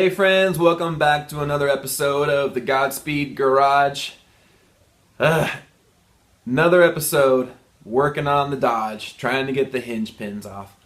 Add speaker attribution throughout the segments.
Speaker 1: Hey friends, welcome back to another episode of the GODSPEED Garage. Another episode working on the Dodge, trying to get the hinge pins off.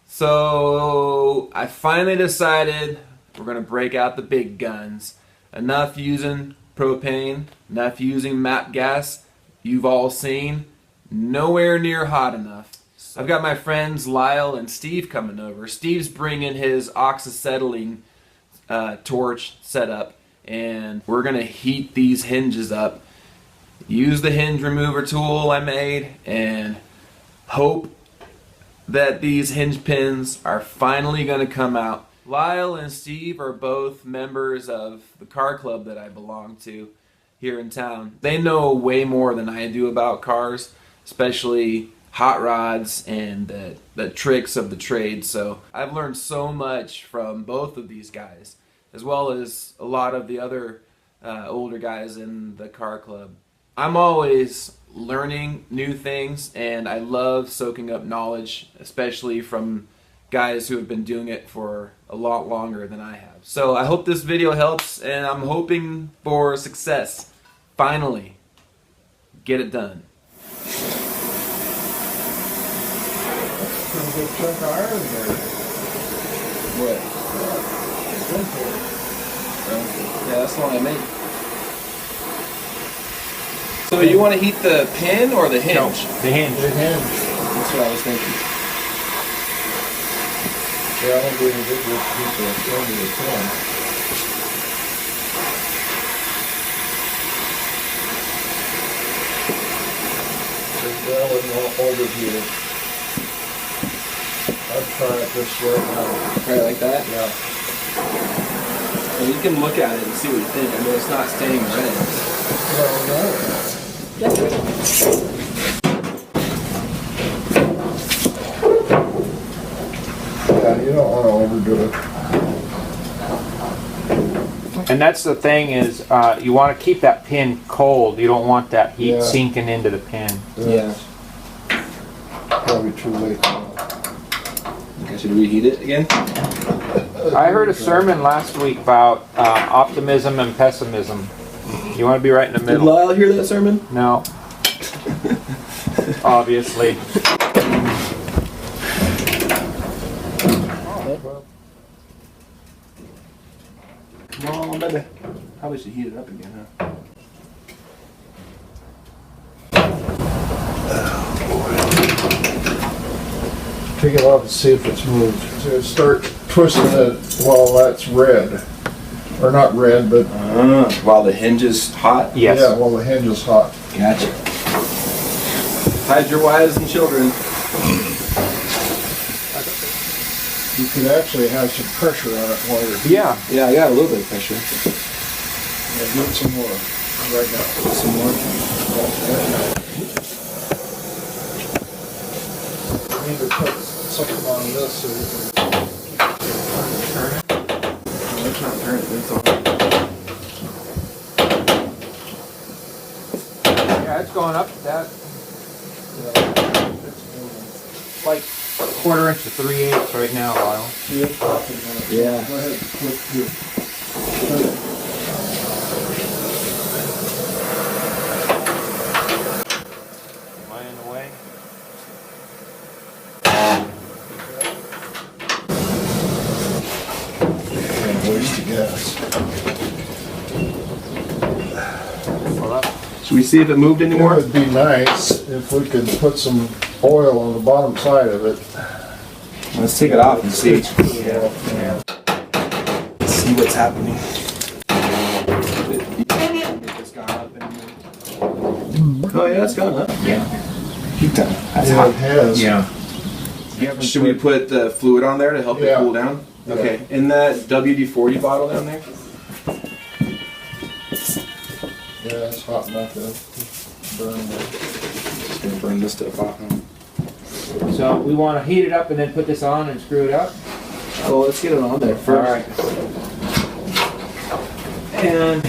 Speaker 1: So I finally decided we're going to break out the big guns. Enough using propane, enough using MAP gas. You've all seen, nowhere near hot enough. I've got my friends Lyle and Steve coming over. Steve's bringing his oxyacetylene torch setup, and we're gonna heat these hinges up, use the hinge remover tool I made, and hope that these hinge pins are finally gonna come out. Lyle and Steve are both members of the car club that I belong to here in town. They know way more than I do about cars, especially hot rods and the tricks of the trade. So I've learned so much from both of these guys, as well as a lot of the other older guys in the car club. I'm always learning new things, and I love soaking up knowledge, especially from guys who have been doing it for a lot longer than I have. So I hope this video helps, and I'm hoping for success. Finally, get it done.
Speaker 2: Good chunk of iron there.
Speaker 1: What? Yeah, that's the one I made. So you want to heat the pin or the hinge?
Speaker 3: No, the hinge.
Speaker 2: The hinge.
Speaker 1: That's what I was thinking.
Speaker 2: Yeah, I don't do any good with people under the pin. Well, it won't overheat it. I'd try it this way now.
Speaker 1: Try it like that?
Speaker 2: Yeah.
Speaker 1: Well, you can look at it and see what you think. I mean, it's not staying red.
Speaker 2: Well, no. Yeah, you don't want to overdo it.
Speaker 3: And that's the thing is, you want to keep that pin cold. You don't want that heat
Speaker 2: Yeah.
Speaker 3: sinking into the pin.
Speaker 1: Yeah.
Speaker 2: Probably too late now.
Speaker 1: I should reheat it again?
Speaker 3: I heard a sermon last week about optimism and pessimism. You want to be right in the
Speaker 1: Did
Speaker 3: middle.
Speaker 1: Lyle hear that sermon?
Speaker 3: No. Obviously.
Speaker 1: Come on, baby. Probably should heat it up again, huh?
Speaker 2: Take it off and see if it's moved. So start twisting it while that's red. Or not red, but
Speaker 1: While the hinge is hot?
Speaker 3: Yes.
Speaker 2: yeah, while the hinge is hot.
Speaker 1: Gotcha. Hide your wives and children.
Speaker 2: You could actually have some pressure on it while you're
Speaker 3: Yeah.
Speaker 1: Yeah, I got a little bit of pressure.
Speaker 2: Yeah, do it some more right now.
Speaker 1: Some more.
Speaker 2: I need to put something on this so you can
Speaker 1: Turn it. No, let's not turn it. It's all
Speaker 3: Yeah, it's going up that
Speaker 2: it's moving.
Speaker 3: like a quarter inch to 3/8 right now, Lyle.
Speaker 2: See it popping on it.
Speaker 1: Yeah.
Speaker 2: Go ahead, flip through.
Speaker 3: Am I in the way?
Speaker 2: Can't waste the gas.
Speaker 3: Well, that,
Speaker 1: Should we see if it moved
Speaker 2: It
Speaker 1: anymore?
Speaker 2: would be nice if we could put some oil on the bottom side of it.
Speaker 1: Let's take it off and see.
Speaker 2: Yeah.
Speaker 1: See what's happening. Oh yeah, it's gone up.
Speaker 3: yeah.
Speaker 1: That's
Speaker 2: Yeah,
Speaker 1: hot.
Speaker 2: it has.
Speaker 3: Yeah.
Speaker 1: Should we put the fluid on there to help it
Speaker 2: Yeah.
Speaker 1: cool down?
Speaker 2: Yeah.
Speaker 1: Okay. In that WD-40 bottle down there?
Speaker 2: Yeah, it's hot enough to burn it.
Speaker 1: Just gonna burn this stuff off. Huh?
Speaker 3: So we want to heat it up and then put this on and screw it up.
Speaker 1: Well, let's get it on there first.
Speaker 3: All right. And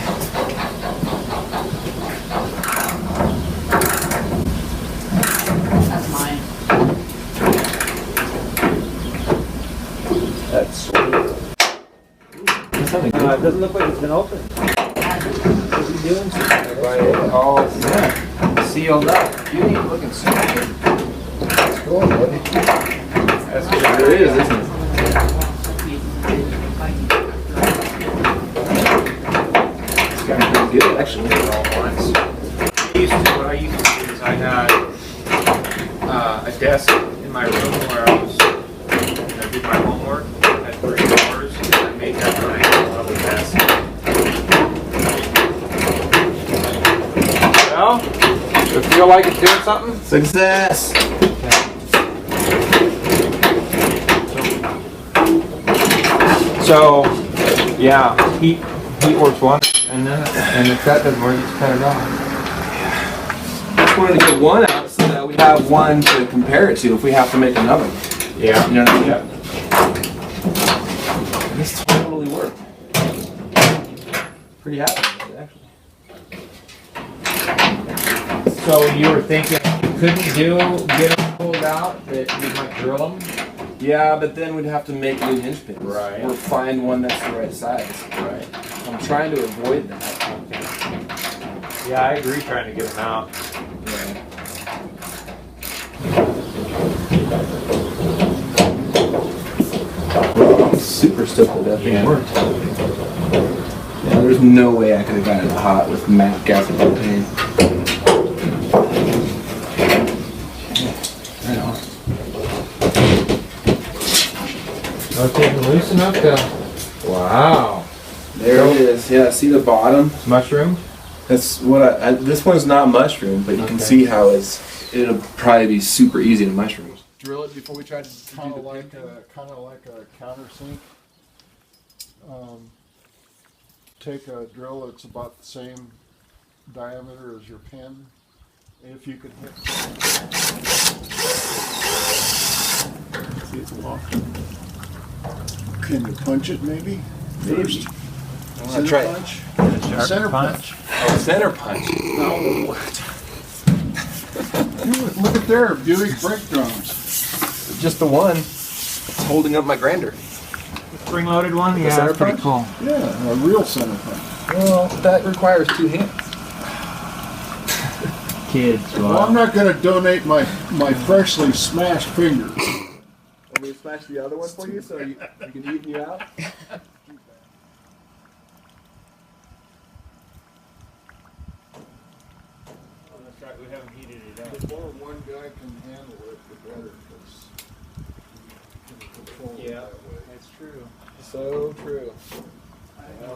Speaker 4: That's mine.
Speaker 1: That's
Speaker 3: it doesn't look like it's been opened. What's he doing? Oh, sealed up. You ain't looking so good.
Speaker 2: It's going, buddy.
Speaker 3: That's good.
Speaker 1: There it is, isn't it? It's gotten pretty good, actually.
Speaker 3: All once. What I used to do is I had a desk in my room where I did my homework. I had 3 drawers, and I made that my little desk. Well, does it feel like it's doing something?
Speaker 1: Success!
Speaker 3: So, yeah, heat works one, and if that doesn't work, just cut it off.
Speaker 1: Just wanted to get one out so that we have one to compare it to if we have to make another.
Speaker 3: Yeah.
Speaker 1: You know what I mean?
Speaker 3: Yeah.
Speaker 1: This totally worked. Pretty happy with it, actually.
Speaker 3: So you were thinking you couldn't get them pulled out, that you might drill them?
Speaker 1: Yeah, but then we'd have to make new hinge pins.
Speaker 3: Right.
Speaker 1: Or find one that's the right size.
Speaker 3: Right.
Speaker 1: I'm trying to avoid that.
Speaker 3: Okay. Yeah, I agree trying to get them out.
Speaker 1: Yeah. I'm super stoked that thing worked. Yeah, there's no way I could have gotten it hot with MAP gas and propane. Right on.
Speaker 3: Okay, loose enough to. Wow.
Speaker 1: There it is. Yeah, see the bottom?
Speaker 3: Mushroom?
Speaker 1: That's what this one's not mushroom, but you can see how it'll probably be super easy to mushroom. Drill it before we try to
Speaker 2: Kind of like a countersink. Take a drill that's about the same diameter as your pin. If you could hit. See, it's locked. Can you punch it maybe? First. Center
Speaker 1: try it.
Speaker 2: punch.
Speaker 3: Sharp
Speaker 2: Center punch.
Speaker 1: Oh, center punch.
Speaker 2: No. Look at there, Buick brake drums.
Speaker 1: Just the one. It's holding up my grinder.
Speaker 3: Spring-loaded one?
Speaker 1: Yeah,
Speaker 3: that's pretty cool.
Speaker 2: Yeah, a real center punch.
Speaker 1: Well, that requires 2 hands.
Speaker 3: Kids,
Speaker 2: Well, I'm not going to donate my freshly smashed fingers.
Speaker 1: Want me to smash the other one for you so you can even you out?
Speaker 3: That's right, we haven't heated it up.
Speaker 2: The more one guy can handle it, the better, because you can control it
Speaker 3: Yeah,
Speaker 2: that way.
Speaker 3: that's true.
Speaker 1: So true.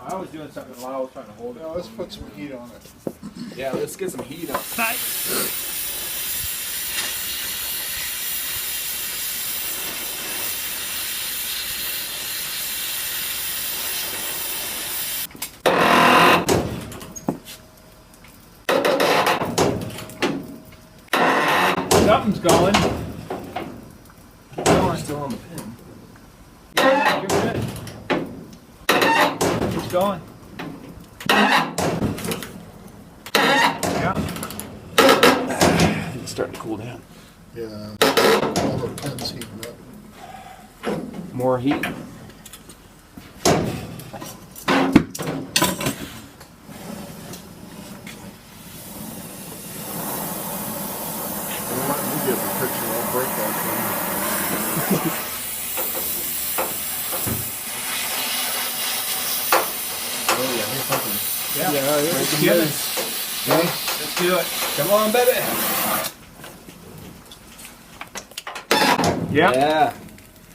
Speaker 3: I was doing something while I was trying to hold it.
Speaker 2: Now let's put some heat on it.
Speaker 1: Yeah, let's get some heat on.
Speaker 3: Something's going.
Speaker 1: No, I'm still on the pin.
Speaker 3: You're good. It's going. Yeah.
Speaker 1: It's starting to cool down.
Speaker 2: Yeah, all the pins heating up.
Speaker 1: More heat.
Speaker 2: Don't let me get the picture, I'll break that thing.
Speaker 1: Oh yeah, here's something.
Speaker 3: Yeah.
Speaker 2: Let's
Speaker 3: get it. Let's do it.
Speaker 1: Come on, baby.
Speaker 3: Yeah.
Speaker 1: Yeah.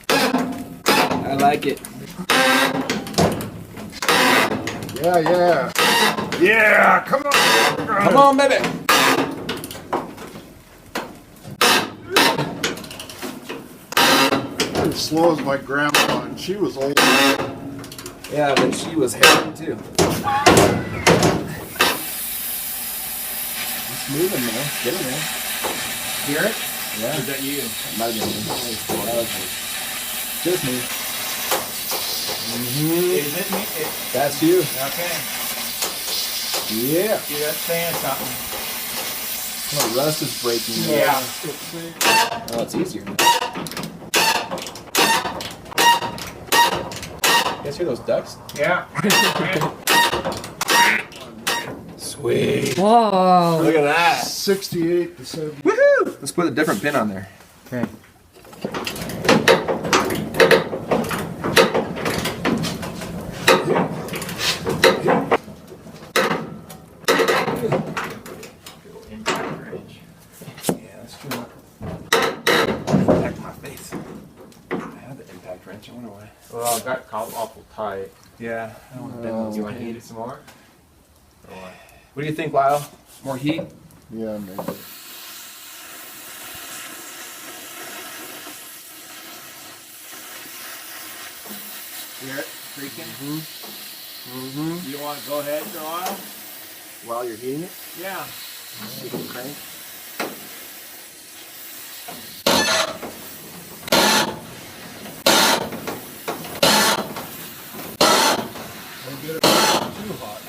Speaker 1: I like it.
Speaker 2: Yeah.
Speaker 3: Yeah, come on.
Speaker 1: Come on, baby.
Speaker 2: You're as slow as my grandma, and she was old.
Speaker 1: Yeah, but she was hairy too. It's moving, man. Get it, man.
Speaker 3: Hear it?
Speaker 1: Yeah.
Speaker 3: Or is that you?
Speaker 1: It might have been me. That was me. Just me. Mm-hmm.
Speaker 3: Is it me?
Speaker 1: That's you.
Speaker 3: Okay.
Speaker 1: Yeah.
Speaker 3: See, that's saying something.
Speaker 1: Oh, rust is breaking.
Speaker 3: Yeah.
Speaker 1: Oh, it's easier now.
Speaker 3: It's
Speaker 1: guys hear those ducks?
Speaker 3: Yeah.
Speaker 1: Sweet.
Speaker 4: Whoa.
Speaker 1: Look at that.
Speaker 2: 68 to 70.
Speaker 1: Woohoo! Let's put a different pin on there.
Speaker 3: Okay. Impact range.
Speaker 1: Yeah, that's true. Impact my face. I have the impact wrench. I wonder why.
Speaker 3: Well, it got awful tight.
Speaker 1: Yeah, I don't want to bend those
Speaker 3: You want to heat
Speaker 1: pins.
Speaker 3: it some more? Or what?
Speaker 1: What do you think, Lyle? More heat?
Speaker 2: Yeah, maybe.
Speaker 3: Hear it creaking? You want to go ahead for a while?
Speaker 1: While you're heating it?
Speaker 3: Yeah.
Speaker 1: You can crank.
Speaker 2: Don't get it too hot.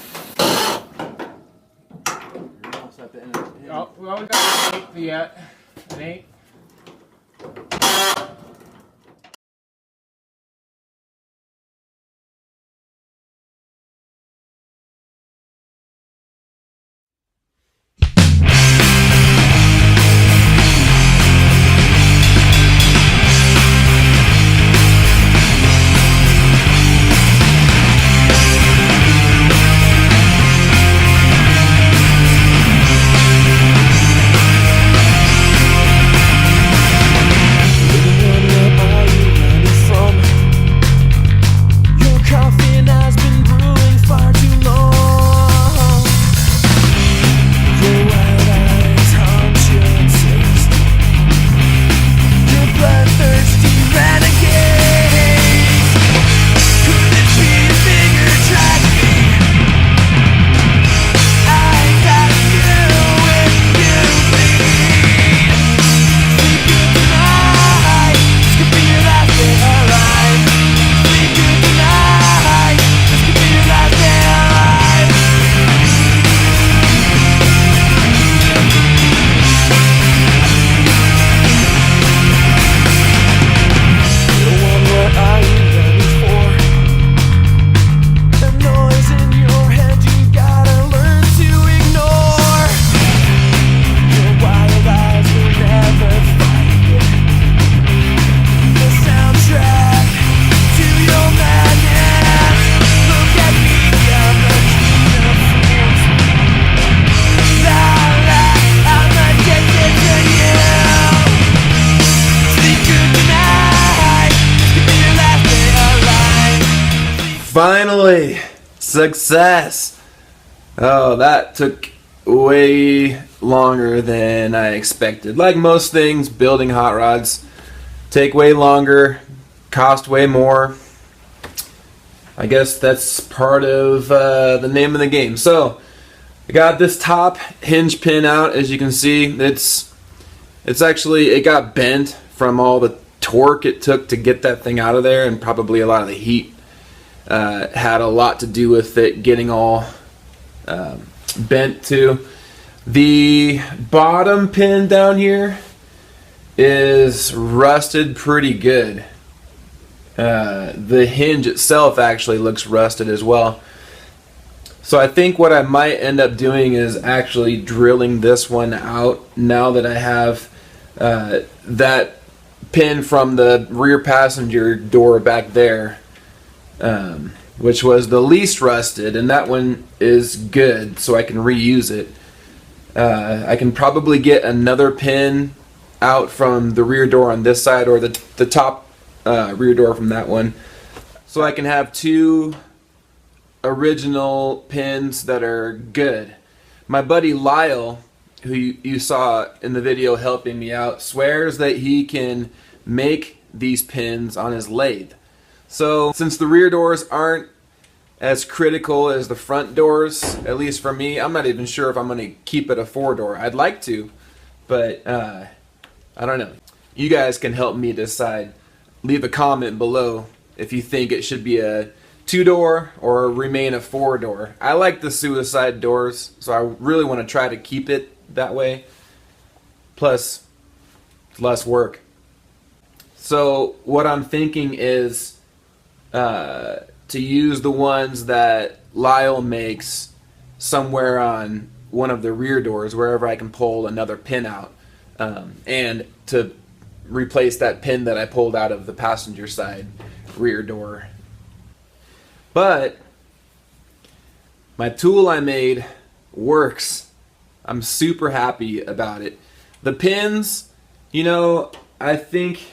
Speaker 1: You're almost at the end of the pin.
Speaker 3: Oh, well, we got an 8 yet. An 8.
Speaker 1: Finally! Success! Oh, that took way longer than I expected. Like most things, building hot rods take way longer, cost way more. I guess that's part of the name of the game. So, I got this top hinge pin out. As you can see, it's actually, it got bent from all the torque it took to get that thing out of there, and probably a lot of the heat had a lot to do with it getting all bent too. The bottom pin down here is rusted pretty good. The hinge itself actually looks rusted as well. So I think what I might end up doing is actually drilling this one out now that I have that pin from the rear passenger door back there, which was the least rusted, and that one is good, so I can reuse it. I can probably get another pin out from the rear door on this side, or the top rear door from that one, so I can have two original pins that are good. My buddy Lyle, who you saw in the video helping me out, swears that he can make these pins on his lathe. So since the rear doors aren't as critical as the front doors, at least for me, I'm not even sure if I'm going to keep it a 4-door. I'd like to, but I don't know. You guys can help me decide. Leave a comment below if you think it should be a 2-door or remain a 4-door. I like the suicide doors, so I really want to try to keep it that way. Plus, it's less work. So what I'm thinking is to use the ones that Lyle makes somewhere on one of the rear doors, wherever I can pull another pin out, and to replace that pin that I pulled out of the passenger side rear door. But my tool I made works. I'm super happy about it. The pins, you know, I think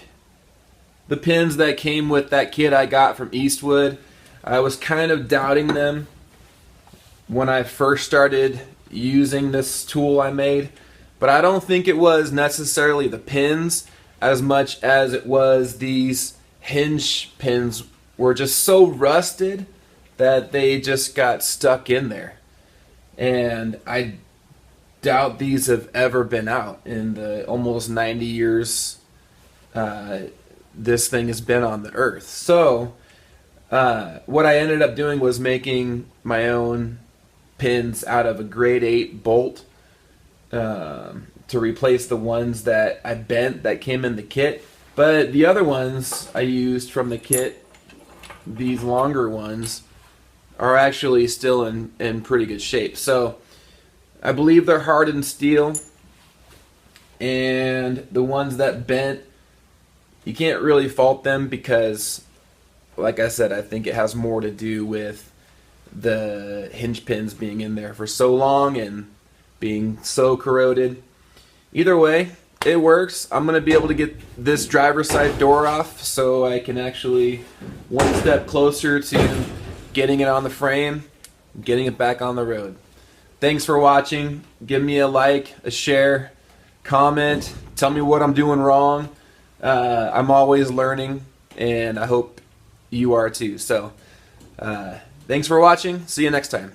Speaker 1: the pins that came with that kit I got from Eastwood, I was kind of doubting them when I first started using this tool I made, but I don't think it was necessarily the pins as much as it was these hinge pins were just so rusted that they just got stuck in there. And I doubt these have ever been out in the almost 90 years this thing has been on the earth. So what I ended up doing was making my own pins out of a grade 8 bolt to replace the ones that I bent that came in the kit. But the other ones I used from the kit, these longer ones, are actually still in pretty good shape. So I believe they're hardened steel, and the ones that bent, you can't really fault them because, like I said, I think it has more to do with the hinge pins being in there for so long and being so corroded. Either way, it works. I'm going to be able to get this driver's side door off so I can actually one step closer to getting it on the frame, getting it back on the road. Thanks for watching. Give me a like, a share, comment, tell me what I'm doing wrong. I'm always learning, and I hope you are too. So, thanks for watching. See you next time.